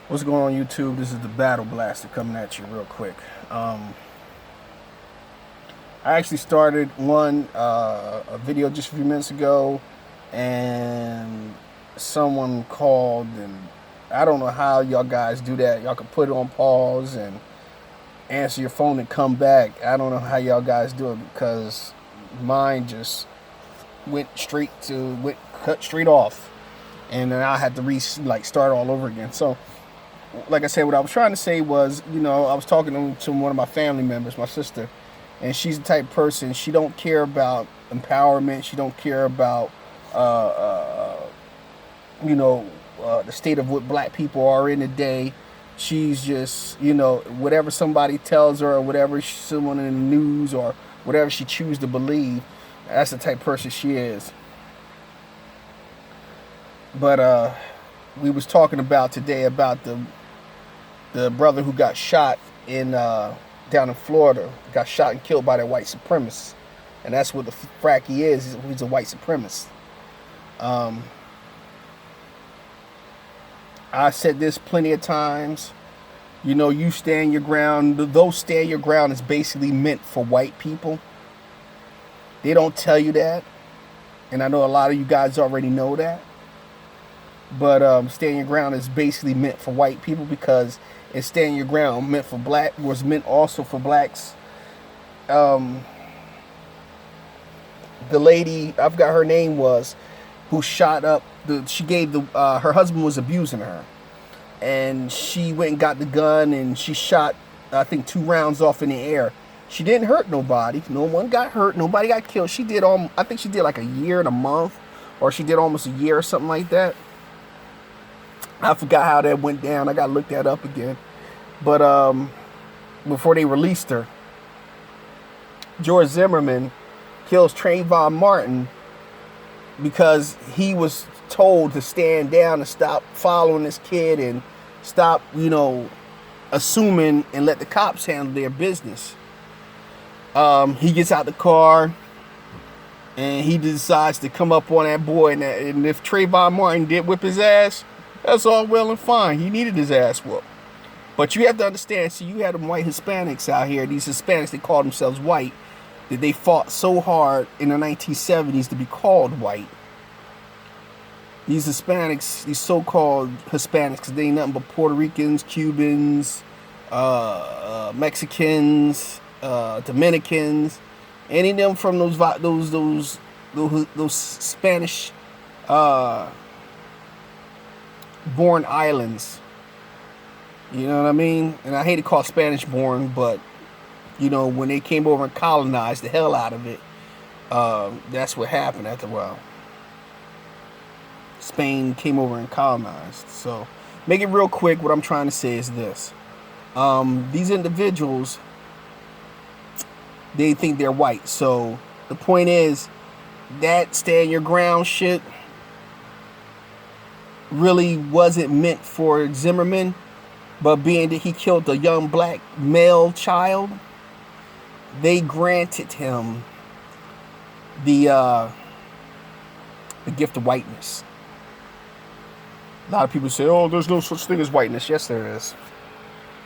What's going on YouTube? This is the Battle Blaster coming at you real quick. I actually started a video just a few minutes ago, and someone called, and I don't know how y'all guys do that. Y'all can put it on pause and answer your phone and come back. I don't know how y'all guys do it because mine just cut straight off, and then I had to start all over again. So like I said, what I was trying to say was, I was talking to one of my family members, my sister, and she's the type of person, she don't care about empowerment. She don't care about, the state of what black people are in today. She's just, whatever somebody tells her or whatever someone in the news or whatever she chooses to believe, that's the type of person she is. But we was talking about today about the brother who got shot in down in Florida, got shot and killed by that white supremacist, and that's what the frack he is. He's a white supremacist. I said this plenty of times. You stand your ground. Those stand your ground is basically meant for white people. They don't tell you that, and I know a lot of you guys already know that. But stand your ground is basically meant for white people because it's stand your ground was meant also for blacks. The lady, I forgot her name was, who shot up she gave her husband was abusing her, and she went and got the gun and she shot, I think, 2 rounds off in the air. She didn't hurt nobody. No one got hurt. Nobody got killed. I think she did like a year and a month, or she did almost a year or something like that. I forgot how that went down. I got to look that up again. But before they released her, George Zimmerman kills Trayvon Martin because he was told to stand down and stop following this kid and stop, assuming and let the cops handle their business. He gets out the car and he decides to come up on that boy. And if Trayvon Martin did whip his ass, that's all well and fine. He needed his ass whooped. But you have to understand, see, you had them white Hispanics out here. These Hispanics, they call themselves white, that they fought so hard in the 1970s to be called white. These Hispanics, these so-called Hispanics, because they ain't nothing but Puerto Ricans, Cubans, Mexicans, Dominicans, any of them from those Spanish born islands. You know what I mean? And I hate to call Spanish born, but when they came over and colonized the hell out of it, that's what happened after a while. Spain came over and colonized. So make it real quick. What I'm trying to say is this. These individuals, they think they're white. So the point is, that stand your ground shit really wasn't meant for Zimmerman, but being that he killed a young black male child, they granted him the gift of whiteness. A lot of people say, oh, there's no such thing as whiteness. Yes, there is.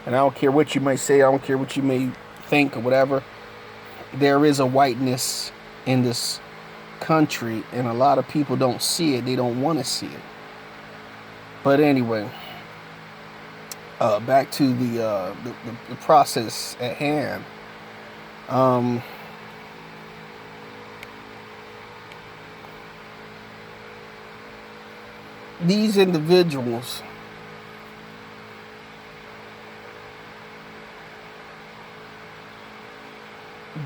And I don't care what you may say, I don't care what you may think or whatever. There is a whiteness in this country, and a lot of people don't see it. They don't want to see it. But anyway, back to the process at hand. These individuals,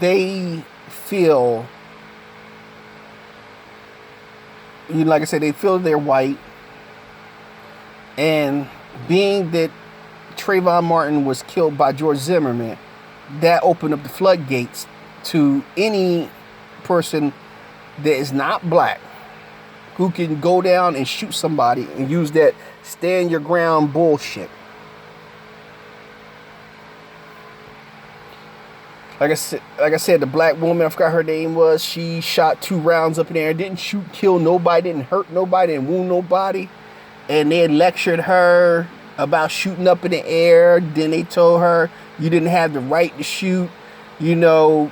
they feel, like I said, they feel they're white. And being that Trayvon Martin was killed by George Zimmerman, that opened up the floodgates to any person that is not black who can go down and shoot somebody and use that stand your ground bullshit. Like I said, the black woman, I forgot her name was, she shot 2 rounds up in there, didn't kill nobody, didn't hurt nobody, didn't wound nobody. And they lectured her about shooting up in the air. Then they told her you didn't have the right to shoot. You know,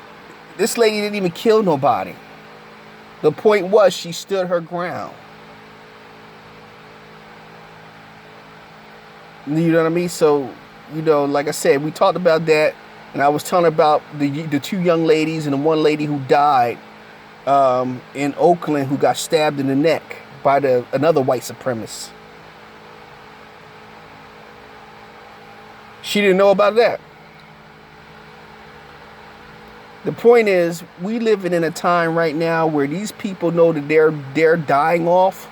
this lady didn't even kill nobody. The point was she stood her ground. You know what I mean? So, you know, like I said, we talked about that. And I was telling about the two young ladies and the one lady who died in Oakland who got stabbed in the neck by another white supremacist. She didn't know about that. The point is, we living in a time right now where these people know that they're dying off,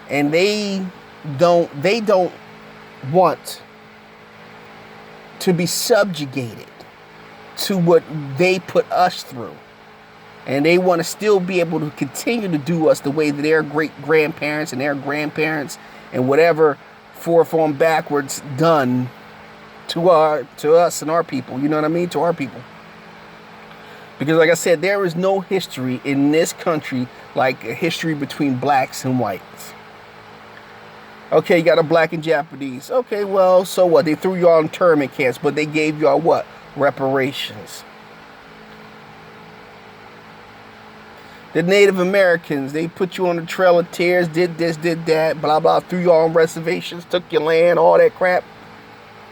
and they don't want to be subjugated to what they put us through. And they want to still be able to continue to do us the way that their great grandparents and their grandparents and whatever forth on backwards done to us and our people. You know what I mean? To our people. Because like I said, there is no history in this country like a history between blacks and whites. Okay, you got a black and Japanese. Okay, well, so what? They threw you all in internment camps, but they gave y'all what? Reparations. The Native Americans, they put you on the Trail of Tears, did this, did that, blah, blah, threw you all on reservations, took your land, all that crap.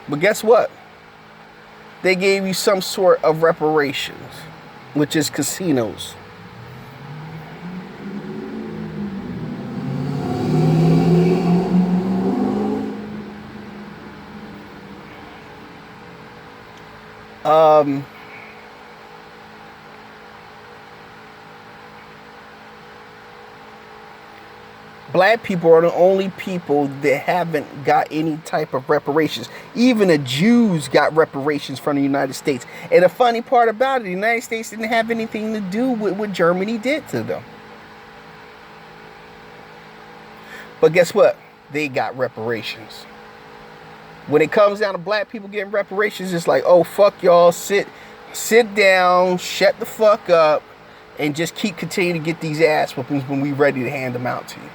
But guess what? They gave you some sort of reparations, which is casinos. Black people are the only people that haven't got any type of reparations. Even the Jews got reparations from the United States. And the funny part about it, the United States didn't have anything to do with what Germany did to them. But guess what? They got reparations. When it comes down to black people getting reparations, it's like, oh, fuck y'all, sit down, shut the fuck up, and just keep continuing to get these ass whoopings when we ready to hand them out to you.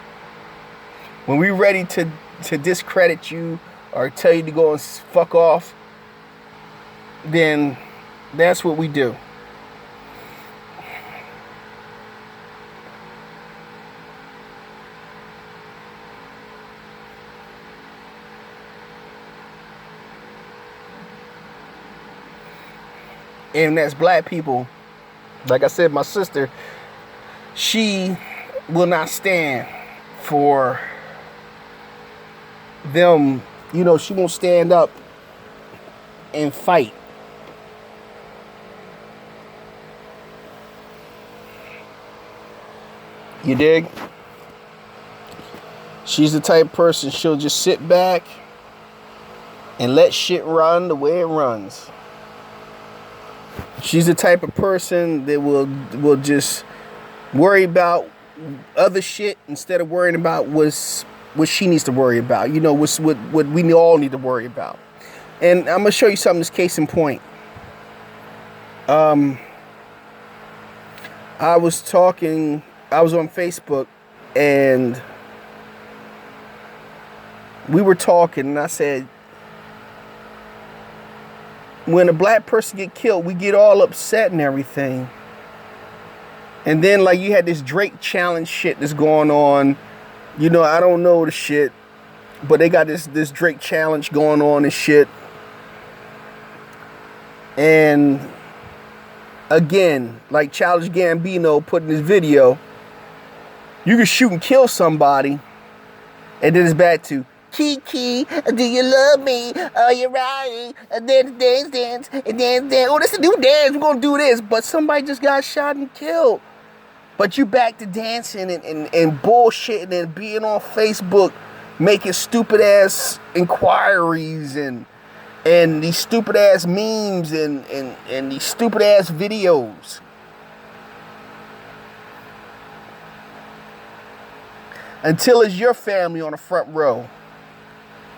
When we ready to discredit you or tell you to go and fuck off, then that's what we do. And that's black people. Like I said, my sister, she will not stand for them. You know, she won't stand up and fight. You dig? She's the type of person, she'll just sit back and let shit run the way it runs. She's the type of person that will just worry about other shit instead of worrying about what she needs to worry about. You know, what we all need to worry about. And I'm gonna show you something. This case in point. I was on Facebook and we were talking, and I said, when a black person get killed, we get all upset and everything. And then, like, you had this Drake challenge shit that's going on. You know, I don't know the shit, but they got this Drake challenge going on and shit. And again, like Childish Gambino put in this video, you can shoot and kill somebody, and then it's back to, Kiki, do you love me? Oh, you're right. Dance. Oh, this is a new dance. We're going to do this. But somebody just got shot and killed. But you back to dancing and bullshitting and being on Facebook, making stupid ass inquiries and these stupid ass memes and these stupid ass videos. Until it's your family on the front row.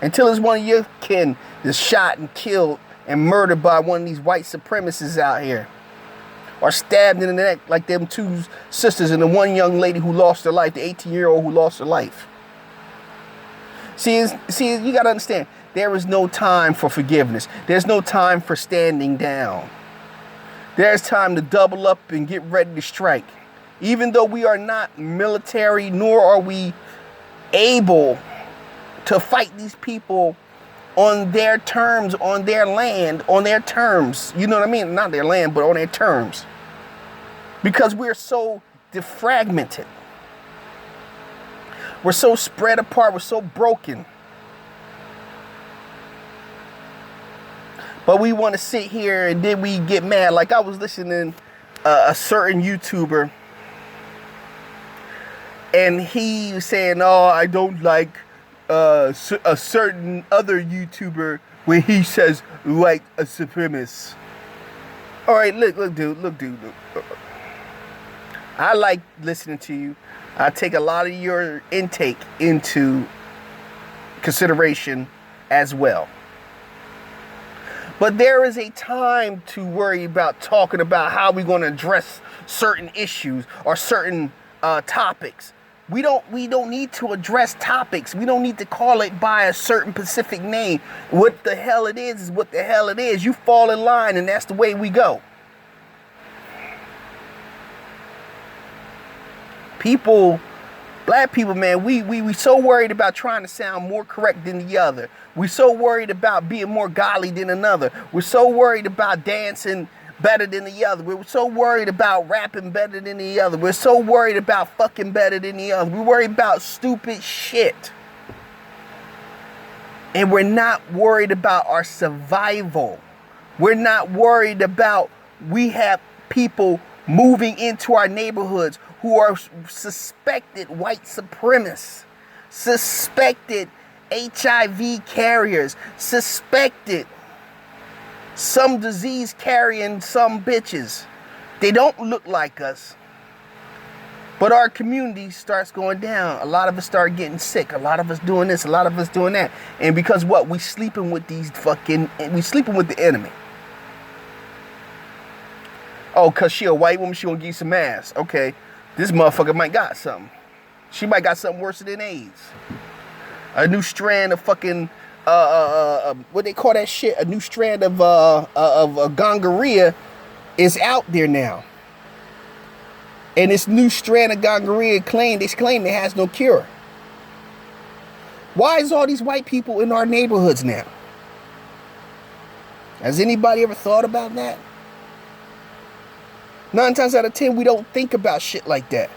Until it's one of your kin that's shot and killed and murdered by one of these white supremacists out here. Or stabbed in the neck like them two sisters and the one young lady who lost her life, the 18-year-old who lost her life. See, you got to understand, there is no time for forgiveness. There's no time for standing down. There's time to double up and get ready to strike. Even though we are not military, nor are we able to fight these people on their terms, on their land, on their terms. You know what I mean? Not their land, but on their terms. Because we're so defragmented. We're so spread apart. We're so broken. But we want to sit here and then we get mad. Like I was listening a certain YouTuber. And he was saying, oh, I don't like a certain other YouTuber when he says white supremacist. All right, look, dude. I like listening to you. I take a lot of your intake into consideration as well. But there is a time to worry about talking about how we're going to address certain issues or certain topics. We don't need to address topics. We don't need to call it by a certain specific name. What the hell it is what the hell it is. You fall in line and that's the way we go. People, black people, man, we so worried about trying to sound more correct than the other. We're so worried about being more godly than another. We're so worried about dancing better than the other. We're so worried about rapping better than the other. We're so worried about fucking better than the other. We're worried about stupid shit. And we're not worried about our survival. We're not worried about we have people moving into our neighborhoods who are suspected white supremacists, suspected HIV carriers, suspected some disease carrying some bitches. They don't look like us. But our community starts going down. A lot of us start getting sick. A lot of us doing this. A lot of us doing that. And because what? We sleeping with the enemy. Oh, because she a white woman, she gonna give you some ass. Okay. This motherfucker might got something. She might got something worse than AIDS. A new strand of fucking, what they call that shit? A new strand of gonorrhea is out there now. And this new strand of gonorrhea claim it has no cure. Why is all these white people in our neighborhoods now? Has anybody ever thought about that? 9 times out of 10, we don't think about shit like that.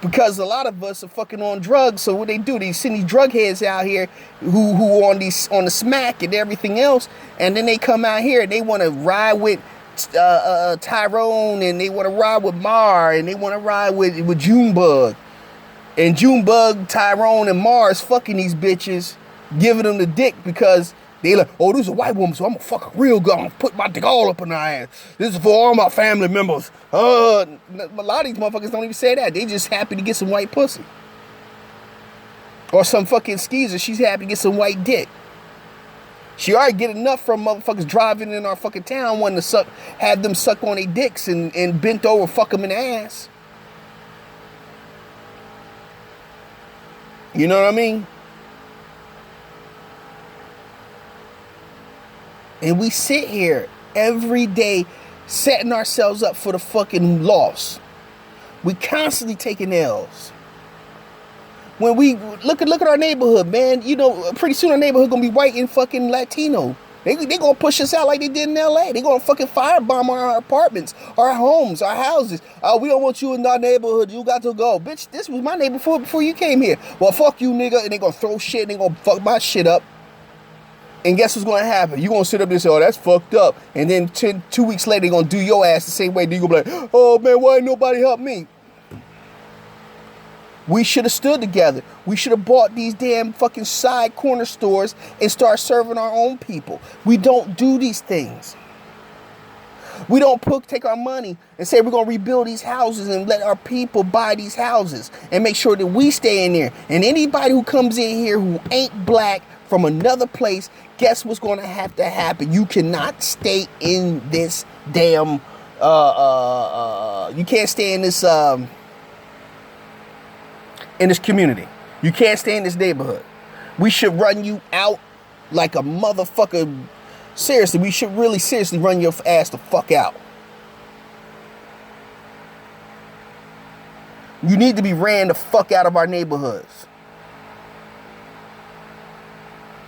Because a lot of us are fucking on drugs, so what they do, they send these drug heads out here who on the smack and everything else, and then they come out here and they want to ride with Tyrone, and they want to ride with Mar, and they want to ride with Junebug. And Junebug, Tyrone, and Mars fucking these bitches, giving them the dick because they like, oh, this is a white woman, so I'm gonna fuck a real girl. I'm gonna put my dick all up in her ass. This is for all my family members. A lot of these motherfuckers don't even say that. They just happy to get some white pussy. Or some fucking skeezer, she's happy to get some white dick. She already get enough from motherfuckers driving in our fucking town wanting to have them suck on their dicks and bent over, fuck them in the ass. You know what I mean? And we sit here every day setting ourselves up for the fucking loss. We constantly taking L's. When we look at our neighborhood, man, you know, pretty soon our neighborhood gonna be white and fucking Latino. They gonna push us out like they did in LA. They gonna fucking firebomb our apartments, our homes, our houses. Oh, we don't want you in our neighborhood. You got to go. Bitch, this was my neighborhood before you came here. Well, fuck you, nigga. And they gonna throw shit and they gonna fuck my shit up. And guess what's going to happen? You're going to sit up there and say, oh, that's fucked up. And then 2 weeks later, they're going to do your ass the same way. Then you're going to be like, oh, man, why ain't nobody help me? We should have stood together. We should have bought these damn fucking side corner stores and start serving our own people. We don't do these things. We don't take our money and say we're going to rebuild these houses and let our people buy these houses and make sure that we stay in there. And anybody who comes in here who ain't black from another place, guess what's going to happen? You cannot stay in this damn, you can't stay in this community. You can't stay in this neighborhood. We should run you out like a motherfucker. Seriously, we should really seriously run your ass the fuck out. You need to be ran the fuck out of our neighborhoods.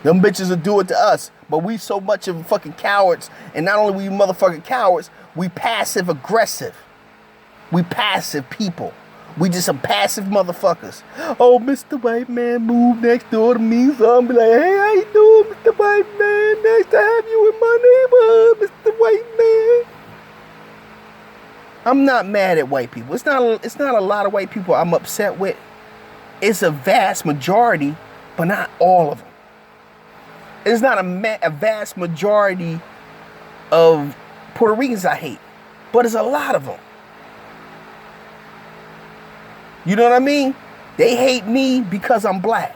Them bitches will do it to us, but we so much of fucking cowards, and not only we motherfucking cowards, we passive aggressive. We passive people. We just some passive motherfuckers. Oh, Mr. White Man moved next door to me, so I'm be like, hey, how you doing, Mr. White Man? Nice to have you in my neighborhood, Mr. White Man. I'm not mad at white people. It's not a lot of white people I'm upset with. It's a vast majority, but not all of them. It's not a vast majority of Puerto Ricans I hate, but it's a lot of them. You know what I mean? They hate me because I'm black.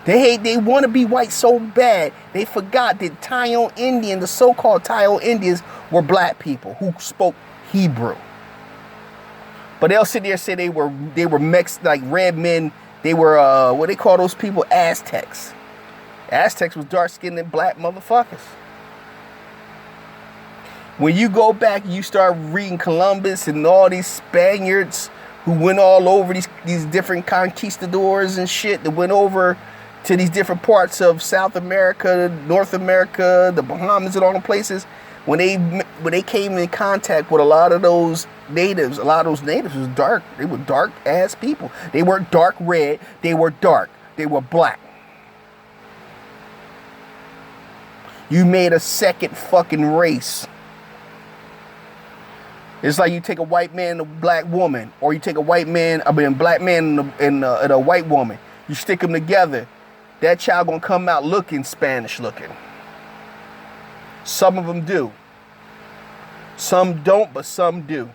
They want to be white so bad, they forgot that the so-called Taino Indians were black people who spoke Hebrew. But they'll sit there and say they were Mex, like red men. They were, what they call those people? Aztecs. Aztecs was dark-skinned black motherfuckers. When you go back and you start reading Columbus and all these Spaniards who went all over these different conquistadors and shit that went over to these different parts of South America, North America, the Bahamas and all the places, when they came in contact with a lot of those natives was dark. They were dark ass people. They weren't dark red, they were dark. They were black. You made a second fucking race. It's like you take a white man and a black woman, or you take a black man and a white woman. You stick them together. That child gonna come out looking Spanish looking. Some of them do. Some don't, but some do.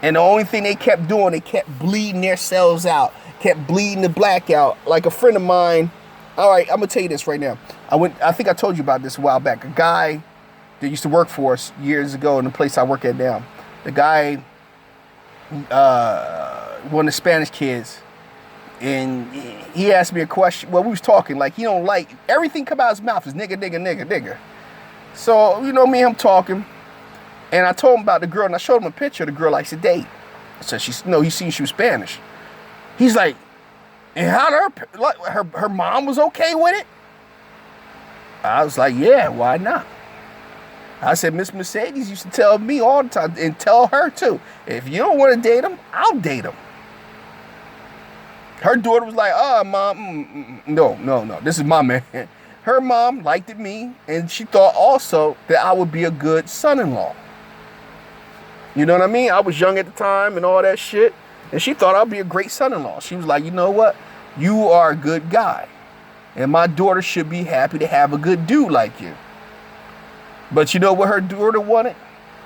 And the only thing they kept doing, they kept bleeding their cells out, kept bleeding the black out. Like a friend of mine. All right, I'm gonna tell you this right now. I think I told you about this a while back. A guy that used to work for us years ago in the place I work at now. The guy, one of the Spanish kids, and he asked me a question. Well, we was talking, like, he don't like, everything come out his mouth is nigga, nigga, nigga, nigga. So, you know me, I'm talking, and I told him about the girl, and I showed him a picture of the girl I used to date. So he seen she was Spanish. He's like, and how her mom was okay with it? I was like, yeah, why not? I said, Miss Mercedes used to tell me all the time, and tell her too, if you don't want to date him, I'll date him. Her daughter was like, mom, no, this is my man. Her mom liked me, and she thought also that I would be a good son-in-law. You know what I mean? I was young at the time and all that shit, and she thought I'd be a great son-in-law. She was like, you know what? You are a good guy, and my daughter should be happy to have a good dude like you. But you know what her daughter wanted?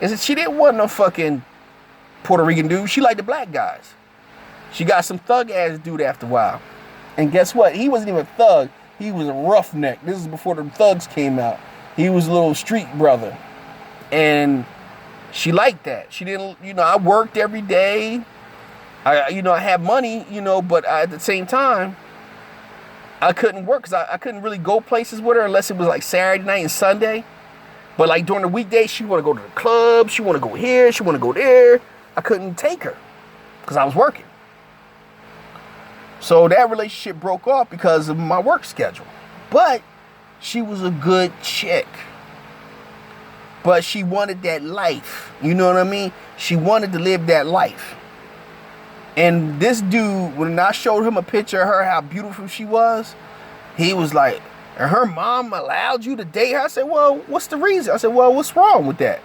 Is that she didn't want no fucking Puerto Rican dude. She liked the black guys. She got some thug ass dude after a while. And guess what? He wasn't even a thug. He was a roughneck. This is before the thugs came out. He was a little street brother. And she liked that. She didn't, I worked every day. I had money, but at the same time, I couldn't work because I couldn't really go places with her unless it was like Saturday night and Sunday. But like during the weekdays, she want to go to the club. She want to go here. She want to go there. I couldn't take her because I was working. So that relationship broke off because of my work schedule. But she was a good chick. But she wanted that life. You know what I mean? She wanted to live that life. And this dude, when I showed him a picture of her, how beautiful she was, he was like, and her mom allowed you to date her? I said, well, what's the reason? I said, well, what's wrong with that?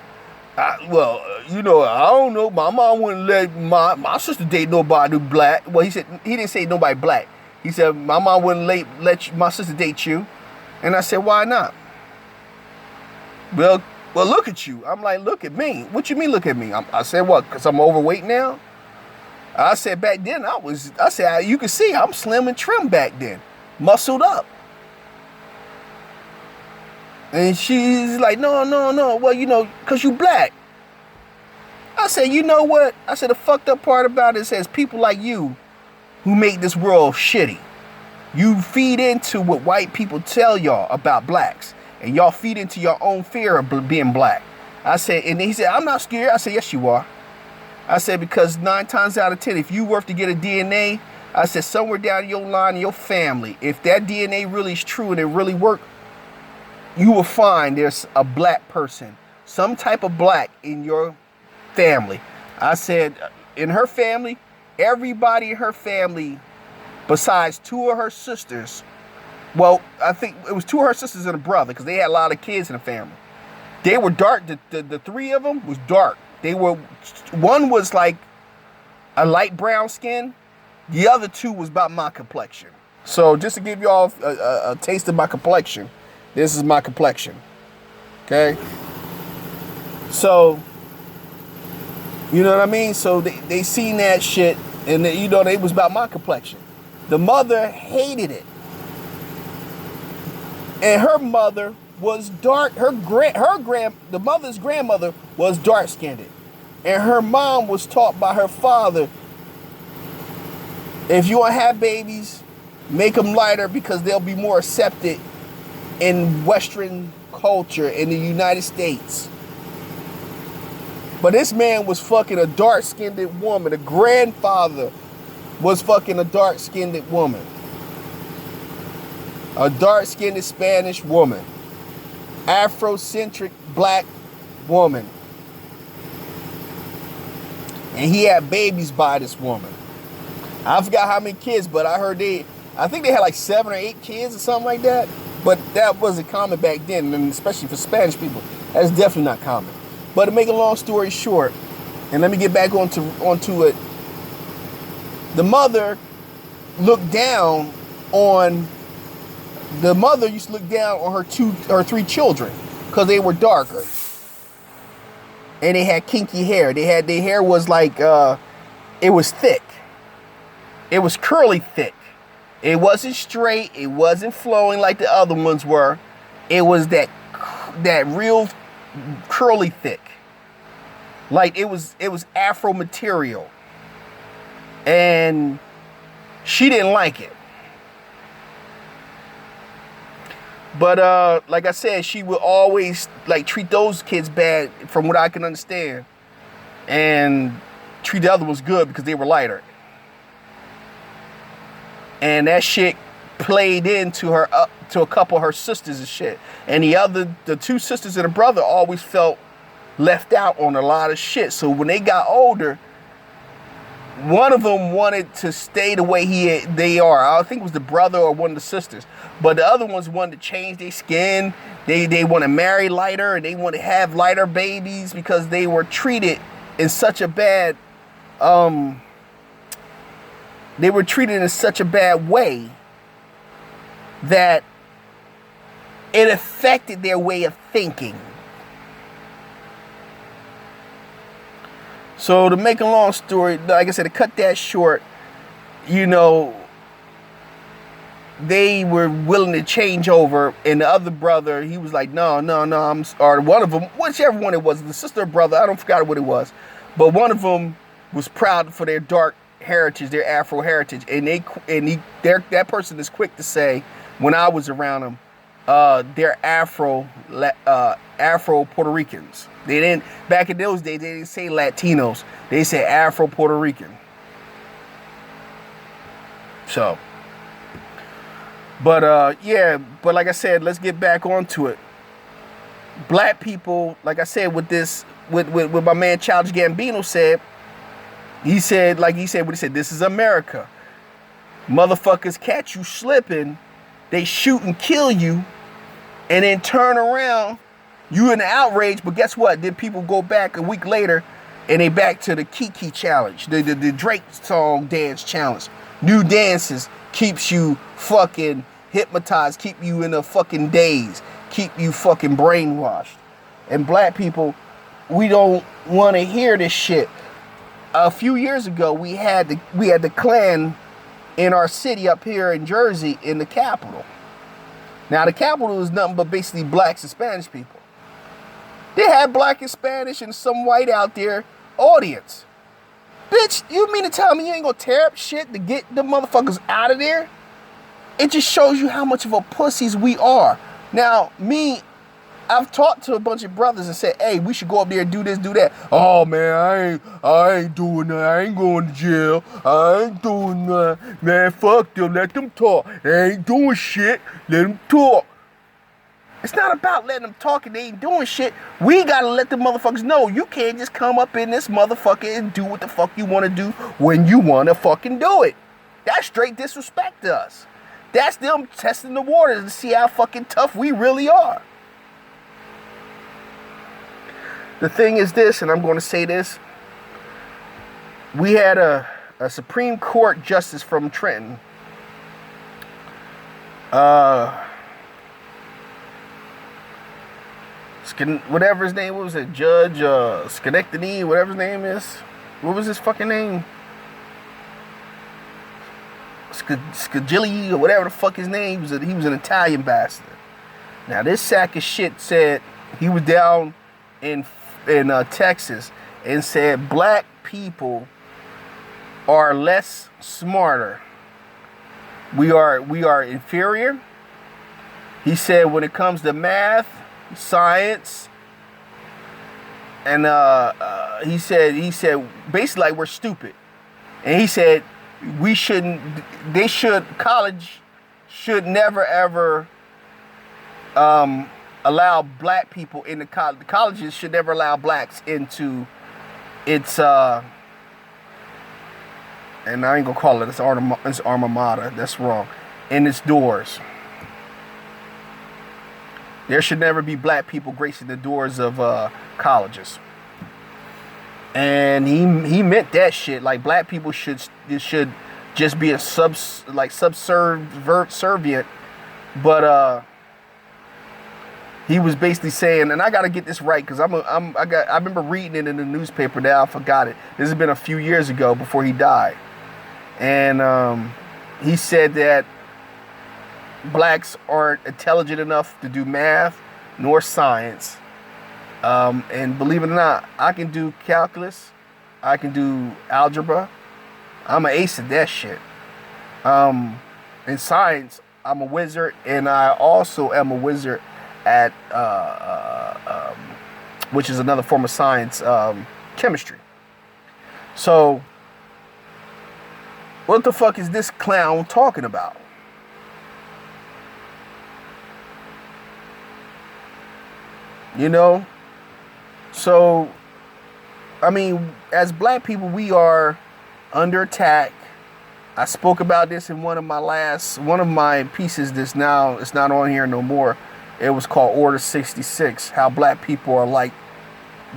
I don't know. My mom wouldn't let my sister date nobody black. Well, he didn't say nobody black. He said, my mom wouldn't let my sister date you. And I said, why not? Well, look at you. I'm like, look at me. What you mean look at me? I said, what, because I'm overweight now? I said, back then, you can see I'm slim and trim back then. Muscled up. And she's like, no. Well, because you black. I said, you know what? I said, the fucked up part about it says people like you who make this world shitty. You feed into what white people tell y'all about blacks, and y'all feed into your own fear of being black. I said, and he said, I'm not scared. I said, yes, you are. I said, because 9 times out of 10, if you were to get a DNA, I said, somewhere down your line in your family, if that DNA really is true and it really worked, you will find there's a black person, some type of black in your family. I said, in her family, everybody in her family, besides 2 of her sisters, well, I think it was 2 of her sisters and a brother, because they had a lot of kids in the family. They were dark. The 3 of them was dark. One was like a light brown skin. The other 2 was about my complexion. So just to give y'all a taste of my complexion, this is my complexion. Okay? So, you know what I mean? So they seen that shit, and they was about my complexion. The mother hated it. And her mother was dark. The mother's grandmother was dark-skinned. And her mom was taught by her father, if you want to have babies, make them lighter because they'll be more accepted in Western culture in the United States. But this man was fucking a dark-skinned woman. The grandfather was fucking a dark-skinned woman. A dark-skinned Spanish woman. Afrocentric black woman. And he had babies by this woman. I forgot how many kids, but I heard I think they had like 7 or 8 kids or something like that. But that wasn't common back then, and especially for Spanish people. That's definitely not common. But to make a long story short, and let me get back onto it, the mother looked down on, the mother used to look down on her 3 children because they were darker. And they had kinky hair. Their hair was like, it was thick. It was curly thick. It wasn't straight. It wasn't flowing like the other ones were. It was that real curly thick. Like it was Afro material. And she didn't like it. But like I said, she would always like treat those kids bad from what I can understand. And treat the other ones good because they were lighter. And that shit played into her to a couple of her sisters and shit. And the 2 sisters and a brother always felt left out on a lot of shit. So when they got older, one of them wanted to stay the way they are. I think it was the brother or one of the sisters. But the other ones wanted to change their skin. They want to marry lighter, and they want to have lighter babies because they were treated in such a bad way that it affected their way of thinking. So to make a long story, like I said, to cut that short, they were willing to change over, and the other brother, he was like, no, or one of them, whichever one it was, the sister or brother, I don't forget what it was, but one of them was proud for their dark heritage, their Afro heritage, and that person is quick to say, when I was around them, they're Afro Puerto Ricans. They didn't, back in those days, they didn't say Latinos, they said Afro Puerto Rican. So, but but like I said, let's get back onto it. Black people, like I said, with my man Childish Gambino said, he said, this is America. Motherfuckers catch you slipping, they shoot and kill you, and then turn around, you in outrage, but guess what? Then people go back a week later, and they back to the Kiki challenge, the Drake song dance challenge. New dances keeps you fucking hypnotized, keep you in a fucking daze, keep you fucking brainwashed. And black people, we don't want to hear this shit. A few years ago, we had the Klan in our city up here in Jersey in the Capitol. Now, the Capitol is nothing but basically blacks and Spanish people. They had black and Spanish and some white out there audience. Bitch, you mean to tell me you ain't gonna tear up shit to get the motherfuckers out of there? It just shows you how much of a pussies we are. Now, I've talked to a bunch of brothers and said, hey, we should go up there and do this, do that. Oh, man, I ain't doing that. I ain't going to jail. I ain't doing that. Man, fuck them. Let them talk. They ain't doing shit. Let them talk. It's not about letting them talk and they ain't doing shit. We got to let the motherfuckers know you can't just come up in this motherfucker and do what the fuck you want to do when you want to fucking do it. That's straight disrespect to us. That's them testing the waters to see how fucking tough we really are. The thing is this, and I'm going to say this. We had a Supreme Court justice from Trenton. Whatever his name was, Judge Schenectady, whatever his name is. What was his fucking name? Scagilli, or whatever the fuck his name was. He was an Italian bastard. Now, this sack of shit said he was down in Texas and said black people are less smarter. We are inferior. He said when it comes to math, science, and he said basically like we're stupid. And he said college should never ever allow black people in the colleges should never allow blacks into its and I ain't gonna call it its alma mater. That's wrong. In its doors. There should never be black people gracing the doors of colleges. And he meant that shit. Like black people should just be a subservient. But he was basically saying, and I gotta get this right because I remember reading it in the newspaper. Now I forgot it. This has been a few years ago before he died, and he said that blacks aren't intelligent enough to do math nor science. And believe it or not, I can do calculus, I can do algebra. I'm an ace at that shit. In science, I'm a wizard, and I also am a wizard at which is another form of science, chemistry. So what the fuck is this clown talking about? You know? So I mean, as black people, we are under attack. I spoke about this in one of my pieces that's now, it's not on here no more. It was called Order 66, how black people are like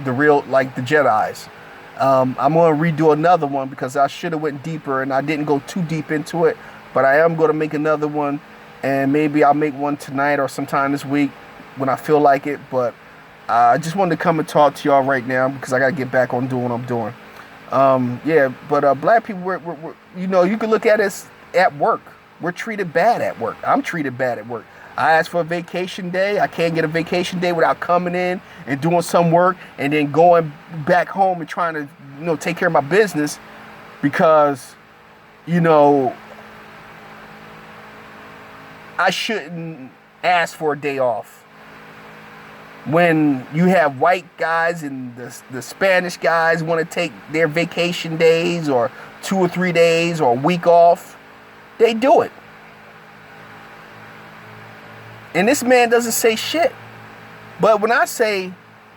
the Jedis. I'm going to redo another one because I should have went deeper and I didn't go too deep into it, but I am going to make another one, and maybe I'll make one tonight or sometime this week when I feel like it. But I just wanted to come and talk to y'all right now because I got to get back on doing what I'm doing. Black people, we're, you know, you can look at us at work. We're treated bad at work. I'm treated bad at work. I ask for a vacation day. I can't get a vacation day without coming in and doing some work and then going back home and trying to, you know, take care of my business because, you know, I shouldn't ask for a day off. When you have white guys and the Spanish guys want to take their vacation days or 2 or 3 days or a week off, they do it. And this man doesn't say shit. But when I say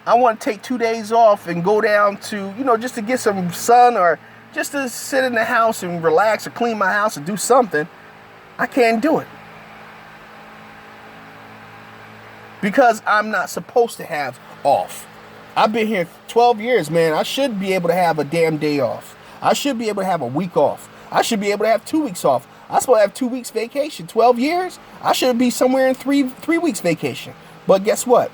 I want to take 2 days off and go down to, you know, just to get some sun or just to sit in the house and relax or clean my house or do something, I can't do it. Because I'm not supposed to have off. I've been here 12 years, man. I should be able to have a damn day off. I should be able to have a week off. I should be able to have 2 weeks off. I'm supposed to have 2 weeks vacation. 12 years? I should be somewhere in three weeks vacation. But guess what?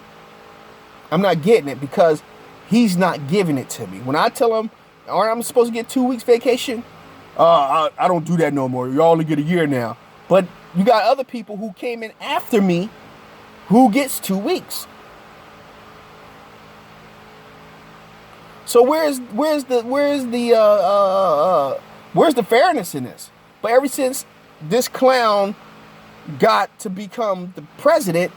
I'm not getting it because he's not giving it to me. When I tell him, all right, I'm supposed to get 2 weeks vacation, I don't do that no more. You only get a year now. But you got other people who came in after me who gets 2 weeks. So where's the fairness in this? But ever since this clown got to become the president,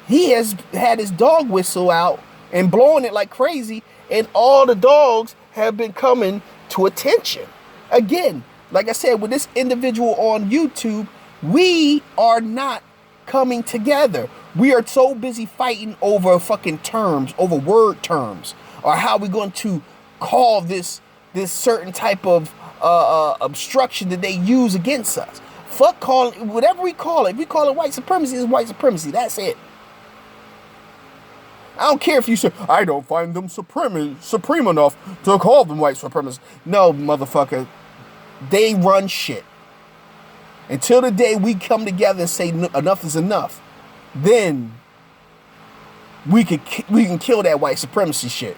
he has had his dog whistle out and blowing it like crazy, and all the dogs have been coming to attention. Again, like I said, with this individual on YouTube, we are not coming together. We are so busy fighting over fucking terms, over word terms, or how we're going to call this certain type of obstruction that they use against us. Fuck calling, whatever we call it. If we call it white supremacy, it's white supremacy. That's it. I don't care if you say, I don't find them supreme enough to call them white supremacists. No, motherfucker. They run shit. Until the day we come together and say enough is enough, then we can kill that white supremacy shit.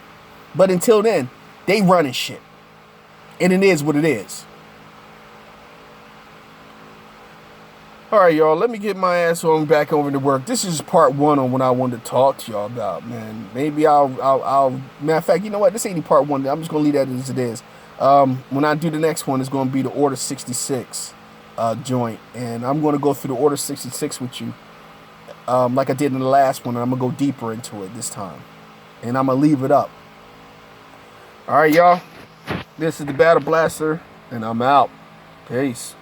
But until then, they running shit. And it is what it is. All right, y'all, let me get my ass on back over to work. This is part 1 on what I wanted to talk to y'all about, man. Maybe I'll matter of fact, you know what? This ain't part 1. I'm just going to leave that as it is. When I do the next one, it's going to be the Order 66 joint. And I'm going to go through the Order 66 with you like I did in the last one. And I'm going to go deeper into it this time. And I'm going to leave it up. All right, y'all. This is the Battle Blaster, and I'm out. Peace.